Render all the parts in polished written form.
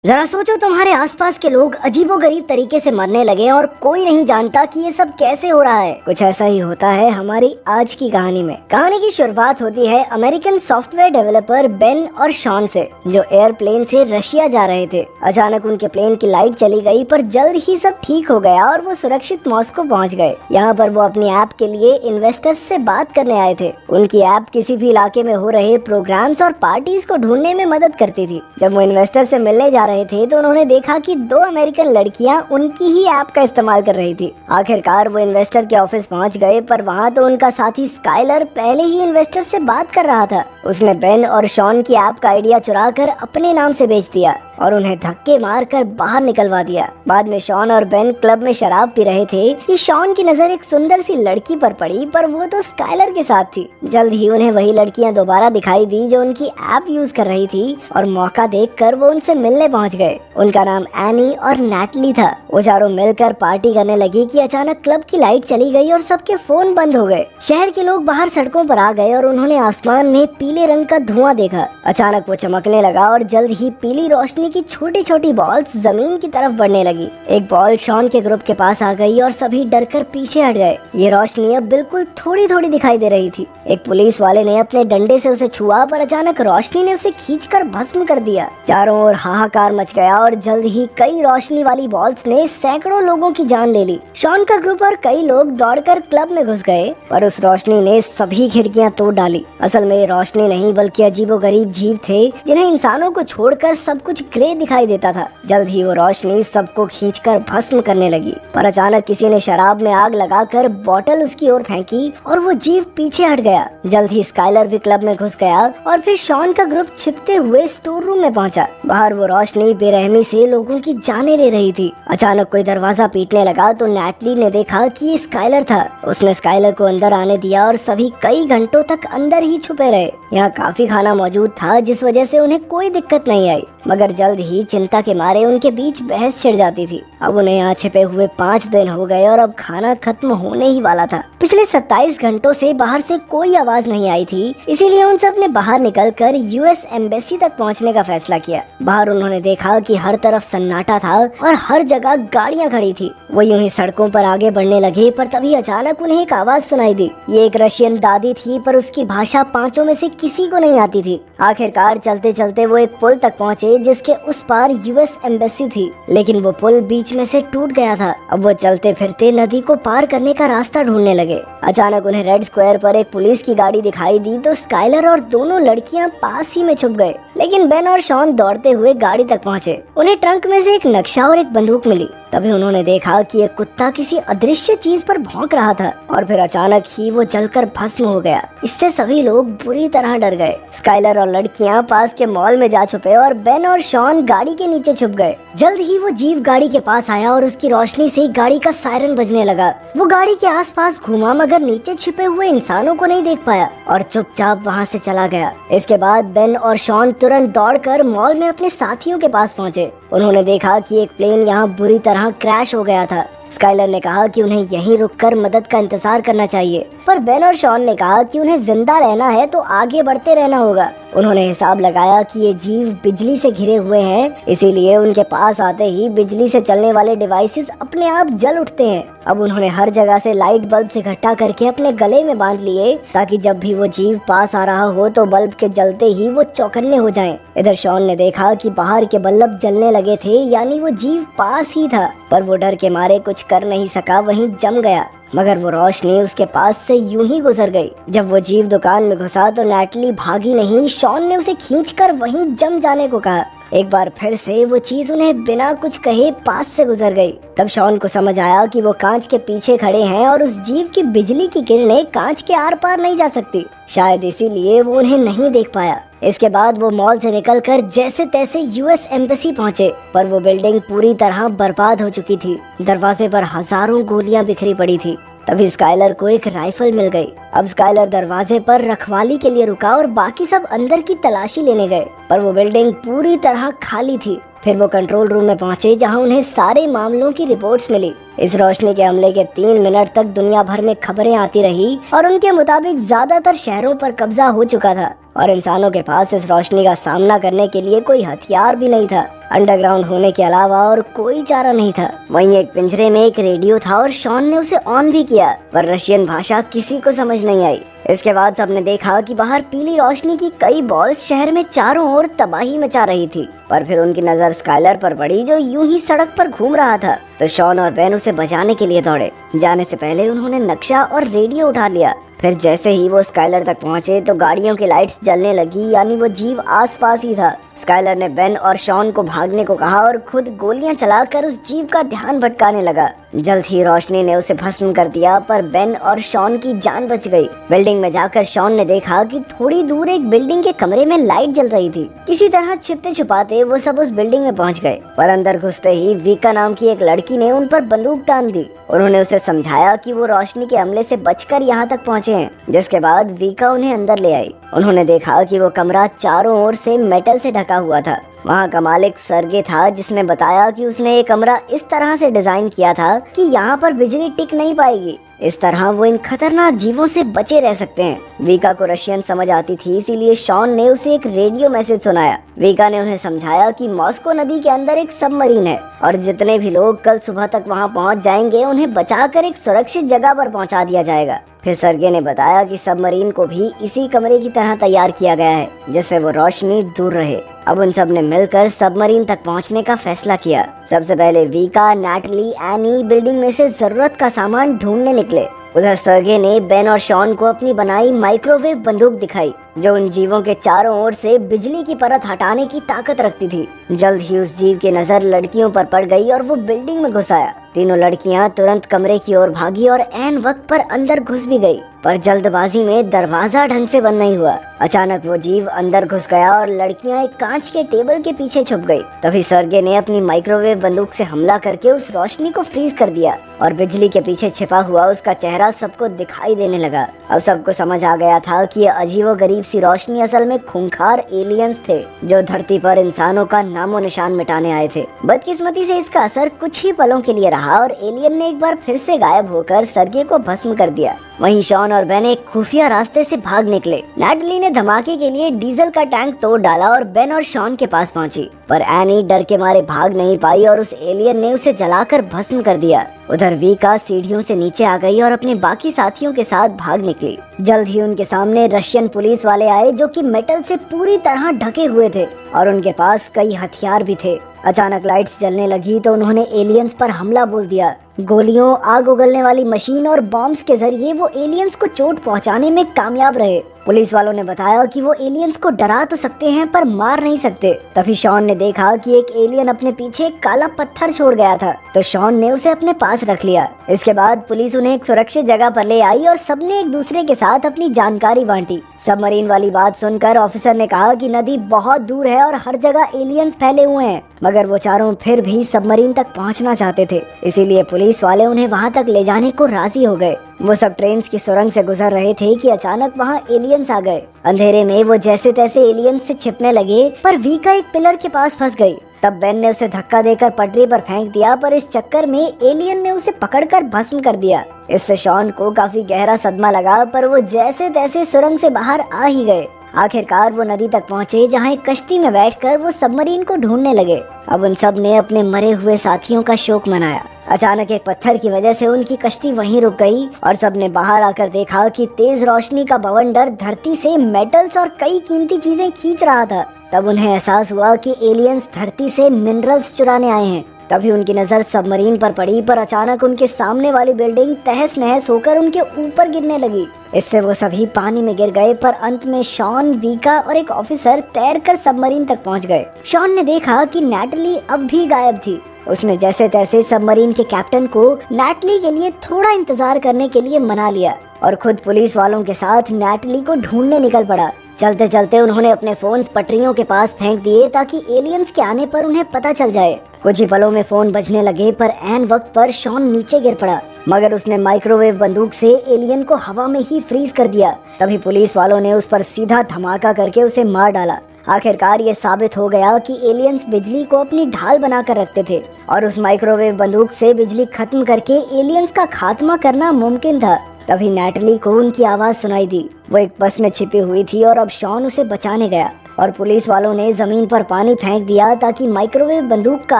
जरा सोचो तुम्हारे आसपास के लोग अजीबोगरीब तरीके से मरने लगे और कोई नहीं जानता कि ये सब कैसे हो रहा है। कुछ ऐसा ही होता है हमारी आज की कहानी में। कहानी की शुरुआत होती है अमेरिकन सॉफ्टवेयर डेवलपर बेन और शॉन से, जो एयरप्लेन से रशिया जा रहे थे। अचानक उनके प्लेन की लाइट चली गई, पर जल्द ही सब ठीक हो गया और वो सुरक्षित मॉस्को पहुंच गए। यहाँ पर वो अपनी ऐप के लिए इन्वेस्टर्स से बात करने आए थे। उनकी ऐप किसी भी इलाके में हो रहे प्रोग्राम्स और पार्टीज को ढूंढने में मदद करती थी। जब वो इन्वेस्टर से मिलने जा रहे थे तो उन्होंने देखा कि दो अमेरिकन लड़कियां उनकी ही ऐप का इस्तेमाल कर रही थी। आखिरकार वो इन्वेस्टर के ऑफिस पहुंच गए, पर वहां तो उनका साथी स्काइलर पहले ही इन्वेस्टर से बात कर रहा था। उसने बेन और शॉन की ऐप का आइडिया चुराकर अपने नाम से बेच दिया और उन्हें धक्के मारकर बाहर निकलवा दिया। बाद में शॉन और बेन क्लब में शराब पी रहे थे कि शॉन की नजर एक सुंदर सी लड़की पर पड़ी, पर वो तो स्काइलर के साथ थी। जल्द ही उन्हें वही लड़कियां दोबारा दिखाई दी जो उनकी ऐप यूज कर रही थी, और मौका देखकर वो उनसे मिलने पहुंच गए। उनका नाम एनी और नैटली था। वो चारों मिलकर पार्टी करने लगी कि अचानक क्लब की लाइट चली गई और सबके फोन बंद हो गए। शहर के लोग बाहर सड़कों पर आ गए और उन्होंने आसमान में पीले रंग का धुआं देखा। अचानक वो चमकने लगा और जल्द ही पीली रोशनी की छोटी छोटी बॉल्स जमीन की तरफ बढ़ने लगी। एक बॉल शॉन के ग्रुप के पास आ गई और सभी डरकर पीछे हट गए। ये रोशनी अब बिल्कुल थोड़ी थोड़ी दिखाई दे रही थी। एक पुलिस वाले ने अपने डंडे से उसे छुआ, पर अचानक रोशनी ने उसे खींचकर भस्म कर दिया। चारों ओर हाहाकार मच गया और जल्द ही कई रोशनी वाली बॉल्स ने सैकड़ों लोगों की जान ले ली। शॉन का ग्रुप और कई लोग दौड़कर क्लब में घुस गए, पर उस रोशनी ने सभी खिड़कियां तोड़ डाली। असल में ये रोशनी नहीं बल्कि अजीबोगरीब जीव थे जिन्हें इंसानों को छोड़कर सब कुछ ग्रे दिखाई देता था। जल्द ही वो रोशनी सबको खींचकर भस्म करने लगी, पर अचानक किसी ने शराब में आग लगाकर बोतल उसकी ओर फेंकी और वो जीव पीछे हट गया। जल्द ही स्काइलर भी क्लब में घुस गया और फिर शॉन का ग्रुप छिपते हुए स्टोर रूम में पहुंचा। बाहर वो रोशनी बेरहमी से लोगों की जानें ले रही थी। अचानक कोई दरवाजा पीटने लगा तो नैटली ने देखा कि ये स्काइलर था। उसने स्काइलर को अंदर आने दिया और सभी कई घंटों तक अंदर ही छुपे रहे। यहाँ काफी खाना मौजूद था, जिस वजह से उन्हें कोई दिक्कत नहीं आई, मगर जल्द ही चिंता के मारे उनके बीच बहस छिड़ जाती थी। अब उन्हें यहाँ छिपे हुए 5 दिन हो गए और अब खाना खत्म होने ही वाला था। पिछले 27 घंटों से बाहर से कोई आवाज नहीं आई थी, इसीलिए उन सब ने बाहर निकलकर यूएस एम्बेसी तक पहुँचने का फैसला किया। बाहर उन्होंने देखा कि हर तरफ सन्नाटा था और हर जगह गाड़ियाँ खड़ी थी। वो यूं ही सड़कों पर आगे बढ़ने लगे, पर तभी अचानक उन्हें एक आवाज सुनाई दी। ये एक रशियन दादी थी, पर उसकी भाषा पांचों में से किसी को नहीं आती थी। आखिरकार चलते चलते वो एक पुल तक पहुँचे जिसके उस पार यूएस एम्बेसी थी, लेकिन वो पुल बीच में से टूट गया था। अब वो चलते फिरते नदी को पार करने का रास्ता ढूंढने लगे। अचानक उन्हें रेड स्क्वायर पर एक पुलिस की गाड़ी दिखाई दी तो स्काइलर और दोनों लड़कियां पास ही में छुप गए, लेकिन बेन और शॉन दौड़ते हुए गाड़ी तक पहुंचे। उन्हें ट्रंक में से एक नक्शा और एक बंदूक मिली। तभी उन्होंने देखा कि एक कुत्ता किसी अदृश्य चीज पर भौंक रहा था और फिर अचानक ही वो जलकर भस्म हो गया। इससे सभी लोग बुरी तरह डर गए। स्काइलर और लड़कियां पास के मॉल में जा छुपे और बेन और शॉन गाड़ी के नीचे छुप गए। जल्द ही वो जीव गाड़ी के पास आया और उसकी रोशनी से गाड़ी का सायरन बजने लगा। वो गाड़ी के आसपास घूमा, मगर नीचे छिपे हुए इंसानों को नहीं देख पाया और चुपचाप वहाँ से चला गया। इसके बाद बेन और शॉन तुरंत दौड़कर मॉल में अपने साथियों के पास पहुँचे। उन्होंने देखा कि एक प्लेन यहाँ बुरी तरह क्रैश हो गया था। स्काइलर ने कहा कि उन्हें यहीं रुककर मदद का इंतजार करना चाहिए, पर बेन और शॉन ने कहा कि उन्हें जिंदा रहना है तो आगे बढ़ते रहना होगा। उन्होंने हिसाब लगाया कि ये जीव बिजली से घिरे हुए हैं, इसीलिए उनके पास आते ही बिजली से चलने वाले डिवाइसेस अपने आप जल उठते हैं। अब उन्होंने हर जगह से लाइट बल्ब इकट्ठा करके अपने गले में बांध लिए, ताकि जब भी वो जीव पास आ रहा हो तो बल्ब के जलते ही वो चौकन्ने हो जाएं। इधर शॉन ने देखा कि बाहर के बल्ब जलने लगे थे, यानी वो जीव पास ही था, पर वो डर के मारे कुछ कर नहीं सका, वहीं जम गया। मगर वो रोशनी उसके पास से यूं ही गुजर गई। जब वो जीव दुकान में घुसा तो नैटली भागी नहीं, शॉन ने उसे खींचकर वहीं जम जाने को कहा। एक बार फिर से वो चीज उन्हें बिना कुछ कहे पास से गुजर गई। तब शॉन को समझ आया कि वो कांच के पीछे खड़े हैं और उस जीव की बिजली की किरणें कांच के आर पार नहीं जा सकती। शायद इसीलिए वो उन्हें नहीं देख पाया। इसके बाद वो मॉल से निकलकर जैसे तैसे यूएस एम्बेसी पहुंचे, पर वो बिल्डिंग पूरी तरह बर्बाद हो चुकी थी। दरवाजे पर हजारों गोलियां बिखरी पड़ी थी। तभी स्काइलर को एक राइफल मिल गई। अब स्काइलर दरवाजे पर रखवाली के लिए रुका और बाकी सब अंदर की तलाशी लेने गए, पर वो बिल्डिंग पूरी तरह खाली थी। फिर वो कंट्रोल रूम में पहुंचे, जहां उन्हें सारे मामलों की रिपोर्ट्स मिली। इस रोशनी के हमले के 3 मिनट तक दुनिया भर में खबरें आती रही और उनके मुताबिक ज्यादातर शहरों पर कब्जा हो चुका था और इंसानों के पास इस रोशनी का सामना करने के लिए कोई हथियार भी नहीं था। अंडरग्राउंड होने के अलावा और कोई चारा नहीं था। वहीं एक पिंजरे में एक रेडियो था और शॉन ने उसे ऑन भी किया, पर रशियन भाषा किसी को समझ नहीं आई। इसके बाद सबने देखा कि बाहर पीली रोशनी की कई बॉल शहर में चारों ओर तबाही मचा रही थी। पर फिर उनकी नजर स्काइलर पर पड़ी, जो यूं ही सड़क पर घूम रहा था। तो शॉन और बेन उसे बचाने के लिए दौड़े। जाने से पहले उन्होंने नक्शा और रेडियो उठा लिया। फिर जैसे ही वो स्काइलर तक पहुंचे तो गाड़ियों की लाइट्स जलने लगी, यानी वो जीव आसपास ही था। स्काइलर ने बेन और शॉन को भागने को कहा और खुद गोलियां चलाकर उस जीव का ध्यान भटकाने लगा। जल्द ही रोशनी ने उसे भस्म कर दिया, पर बेन और शॉन की जान बच गई। बिल्डिंग में जाकर शॉन ने देखा कि थोड़ी दूर एक बिल्डिंग के कमरे में लाइट जल रही थी। किसी तरह छिपते छुपाते वो सब उस बिल्डिंग में पहुंच गए, पर अंदर घुसते ही वीका नाम की एक लड़की ने उन पर बंदूक तान दी। उन्होंने उसे समझाया कि वो रोशनी के हमले से बचकर यहाँ तक पहुँचे हैं, जिसके बाद वीका उन्हें अंदर ले आई। उन्होंने देखा कि वो कमरा चारों ओर से मेटल से ढका हुआ था। वहाँ का मालिक सर्गे था, जिसने बताया कि उसने ये कमरा इस तरह से डिजाइन किया था कि यहाँ पर बिजली टिक नहीं पाएगी। इस तरह वो इन खतरनाक जीवों से बचे रह सकते हैं। वीका को रशियन समझ आती थी, इसीलिए शॉन ने उसे एक रेडियो मैसेज सुनाया। वीका ने उन्हें समझाया कि मॉस्को नदी के अंदर एक सबमरीन है और जितने भी लोग कल सुबह तक वहां पहुंच जाएंगे, उन्हें बचाकर एक सुरक्षित जगह पर पहुंचा दिया जाएगा। फिर सर्गे ने बताया कि सबमरीन को भी इसी कमरे की तरह तैयार किया गया है, जिससे वो रोशनी दूर रहे। अब उन सब ने मिलकर सबमरीन तक पहुंचने का फैसला किया। सबसे पहले वीका, नैटली, एनी बिल्डिंग में से जरूरत का सामान ढूंढने निकले। उधर सर्गे ने बेन और शॉन को अपनी बनाई माइक्रोवेव बंदूक दिखाई, जो उन जीवों के चारों ओर से बिजली की परत हटाने की ताकत रखती थी। जल्द ही उस जीव की नजर लड़कियों पर पड़ गई और वो बिल्डिंग में घुस आया। तीनों लड़कियां तुरंत कमरे की ओर भागी और ऐन वक्त पर अंदर घुस भी गई, पर जल्दबाजी में दरवाजा ढंग से बंद नहीं हुआ। अचानक वो जीव अंदर घुस गया और लड़कियां एक कांच के टेबल के पीछे छुप गई। तभी सर्गे ने अपनी माइक्रोवेव बंदूक से हमला करके उस रोशनी को फ्रीज कर दिया और बिजली के पीछे छिपा हुआ उसका चेहरा सबको दिखाई देने लगा। अब सबको समझ आ गया था कि ये अजीबोगरीब सी रोशनी असल में खूंखार एलियंस थे, जो धरती पर इंसानों का नामो निशान मिटाने आए थे। बदकिस्मती से इसका असर कुछ ही पलों के लिए रहा और एलियन ने एक बार फिर से गायब होकर सर्गे को भस्म कर दिया। वहीं शॉन और बेन एक खुफिया रास्ते से भाग निकले। नैटली ने धमाके के लिए डीजल का टैंक तोड़ डाला और बेन और शॉन के पास पहुंची, पर एनी डर के मारे भाग नहीं पाई और उस एलियन ने उसे जलाकर भस्म कर दिया। उधर वीका सीढ़ियों से नीचे आ गई और अपने बाकी साथियों के साथ भाग निकली। जल्द ही उनके सामने रशियन पुलिस वाले आए, जो कि मेटल से पूरी तरह ढके हुए थे और उनके पास कई हथियार भी थे। अचानक लाइट्स जलने लगी तो उन्होंने एलियंस पर हमला बोल दिया। गोलियों, आग उगलने वाली मशीन और बॉम्ब्स के जरिए वो एलियंस को चोट पहुंचाने में कामयाब रहे। पुलिस वालों ने बताया कि वो एलियंस को डरा तो सकते हैं पर मार नहीं सकते। तभी शॉन ने देखा कि एक एलियन अपने पीछे एक काला पत्थर छोड़ गया था, तो शॉन ने उसे अपने पास रख लिया। इसके बाद पुलिस उन्हें एक सुरक्षित जगह पर ले आई और सबने एक दूसरे के साथ अपनी जानकारी बांटी। सबमरीन वाली बात सुनकर ऑफिसर ने कहा कि नदी बहुत दूर है और हर जगह एलियंस फैले हुए हैं, मगर वो चारों फिर भी सबमरीन तक पहुंचना चाहते थे, इसीलिए पुलिस वाले उन्हें वहां तक ले जाने को राजी हो गए। वो सब ट्रेन की सुरंग से गुजर रहे थे कि अचानक वहाँ एलियंस आ गए। अंधेरे में वो जैसे तैसे एलियंस से छिपने लगे, पर वीका एक पिलर के पास फंस गई। तब बेन ने उसे धक्का देकर पटरी पर फेंक दिया, पर इस चक्कर में एलियन ने उसे पकड़कर भस्म कर दिया। इससे शॉन को काफी गहरा सदमा लगा, पर वो जैसे तैसे सुरंग से बाहर आ ही गए। आखिरकार वो नदी तक पहुँचे, जहाँ एक कश्ती में बैठकर वो सबमरीन को ढूंढने लगे। अब उन सब ने अपने मरे हुए साथियों का शोक मनाया। अचानक एक पत्थर की वजह से उनकी कश्ती वहीं रुक गई और सबने बाहर आकर देखा कि तेज रोशनी का बवंडर धरती से मेटल्स और कई कीमती चीजें खींच रहा था। तब उन्हें एहसास हुआ कि एलियंस धरती से मिनरल्स चुराने आए हैं। तभी उनकी नजर सबमरीन पर पड़ी, पर अचानक उनके सामने वाली बिल्डिंग तहस नहस होकर उनके ऊपर गिरने लगी। इससे वो सभी पानी में गिर गए, पर अंत में शॉन, वीका और एक ऑफिसर तैरकर सबमरीन तक पहुंच गए। शॉन ने देखा कि नैटली अब भी गायब थी। उसने जैसे तैसे सबमरीन के कैप्टन को नैटली के लिए थोड़ा इंतजार करने के लिए मना लिया और खुद पुलिस वालों के साथ नैटली को ढूंढने निकल पड़ा। चलते चलते उन्होंने अपने फोन्स पटरियों के पास फेंक दिए ताकि एलियंस के आने पर उन्हें पता चल जाए। कुछ ही पलों में फोन बजने लगे, पर ऐन वक्त पर शॉन नीचे गिर पड़ा, मगर उसने माइक्रोवेव बंदूक से एलियन को हवा में ही फ्रीज कर दिया। तभी पुलिस वालों ने उस पर सीधा धमाका करके उसे मार डाला। आखिरकार ये साबित हो गया कि एलियंस बिजली को अपनी ढाल बनाकर रखते थे और उस माइक्रोवेव बंदूक से बिजली खत्म करके एलियंस का खात्मा करना मुमकिन था। तभी नैटली को उनकी आवाज सुनाई दी। वो एक बस में छिपी हुई थी और अब शॉन उसे बचाने गया और पुलिस वालों ने जमीन पर पानी फेंक दिया ताकि माइक्रोवेव बंदूक का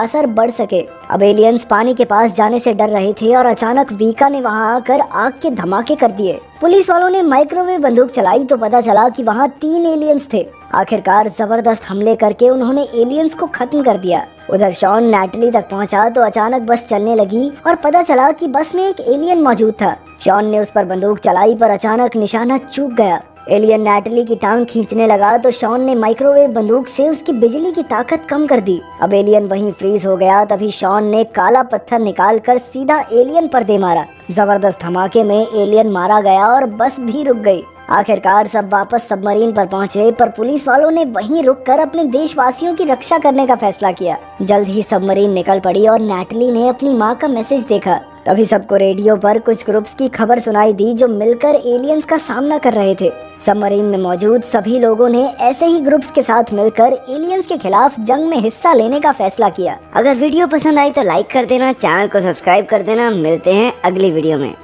असर बढ़ सके। अब एलियंस पानी के पास जाने से डर रहे थे और अचानक वीका ने वहां आकर आग के धमाके कर दिए। पुलिस वालों ने माइक्रोवेव बंदूक चलाई तो पता चला कि वहां 3 एलियंस थे। आखिरकार जबरदस्त हमले करके उन्होंने एलियंस को खत्म कर दिया। उधर शॉन नैटली तक पहुंचा तो अचानक बस चलने लगी और पता चला कि बस में एक एलियन मौजूद था। शॉन ने उस पर बंदूक चलाई पर अचानक निशाना चूक गया। एलियन नैटली की टांग खींचने लगा तो शॉन ने माइक्रोवेव बंदूक से उसकी बिजली की ताकत कम कर दी। अब एलियन वहीं फ्रीज हो गया। तभी शॉन ने काला पत्थर निकालकर सीधा एलियन पर दे मारा। जबरदस्त धमाके में एलियन मारा गया और बस भी रुक गई। आखिरकार सब वापस सबमरीन पर पहुंचे पर पुलिस वालों ने वहीं रुककर अपने देशवासियों की रक्षा करने का फैसला किया। जल्द ही सबमरीन निकल पड़ी और नैटली ने अपनी मां का मैसेज देखा। तभी सबको रेडियो पर कुछ ग्रुप्स की खबर सुनाई दी जो मिलकर एलियंस का सामना कर रहे थे। सबमरीन में मौजूद सभी लोगों ने ऐसे ही ग्रुप्स के साथ मिलकर एलियंस के खिलाफ जंग में हिस्सा लेने का फैसला किया। अगर वीडियो पसंद आई तो लाइक कर देना, चैनल को सब्सक्राइब कर देना। मिलते हैं अगली वीडियो में।